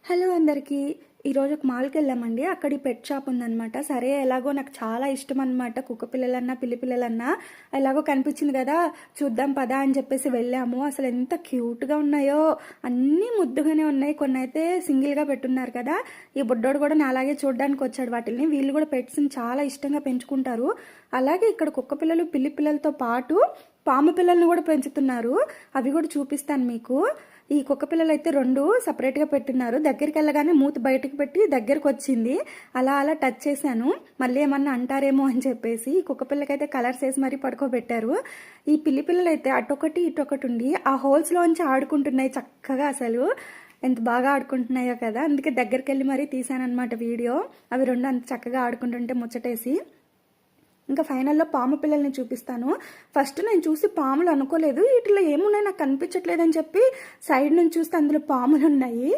Hello అందరికీ. ఈరోజు ఒక మాల్కి వెళ్ళామండి. అక్కడ ఈ పెట్ షాప్ ఉందన్నమాట. సరే ఎలాగో నాకు చాలా ఇష్టం అనమాట, కుక్క పిల్లలన్నా పిల్లి పిల్లలన్నా. ఎలాగో కనిపించింది కదా, చూద్దాం పదా అని చెప్పేసి వెళ్ళాము. అసలు ఎంత క్యూట్గా ఉన్నాయో, అన్నీ ముద్దుగానే ఉన్నాయి. కొన్ని అయితే సింగిల్గా పెట్టున్నారు కదా. ఈ బుడ్డోడు కూడా నా అలాగే చూడడానికి వచ్చాడు వాటిని. వీళ్ళు కూడా పెట్స్ని చాలా ఇష్టంగా పెంచుకుంటారు. అలాగే ఇక్కడ కుక్క పిల్లలు పిల్లి పిల్లలతో పాటు పాము పిల్లల్ని కూడా పెంచుతున్నారు. అవి కూడా చూపిస్తాను మీకు. ఈ కుక్క పిల్లలు అయితే 2 సపరేట్గా పెట్టున్నారు. దగ్గరికి వెళ్ళగానే మూతి బయటకు పెట్టి దగ్గరకు వచ్చింది. అలా అలా టచ్ చేశాను, మళ్ళీ ఏమన్నా అంటారేమో అని చెప్పేసి. ఈ కుక్క పిల్లకైతే కలర్స్ వేసి మరీ పడుకోబెట్టారు. ఈ పిల్లి పిల్లలు అయితే అటొకటి ఇటొకటి ఉండి ఆ హోల్స్లోంచి ఆడుకుంటున్నాయి చక్కగా. అసలు ఎంత బాగా ఆడుకుంటున్నాయో కదా. అందుకే దగ్గరికి వెళ్ళి మరీ తీసానమాట వీడియో. అవి 2 అంత చక్కగా ఆడుకుంటుంటే ముచ్చటేసి. ఇంకా ఫైనల్లో పాము పిల్లల్ని చూపిస్తాను. ఫస్ట్ నేను చూసి పాములు అనుకోలేదు, వీటిలో ఏమున్నాయి నాకు కనిపించట్లేదని చెప్పి సైడ్ నుంచి చూస్తే అందులో పాములు ఉన్నాయి.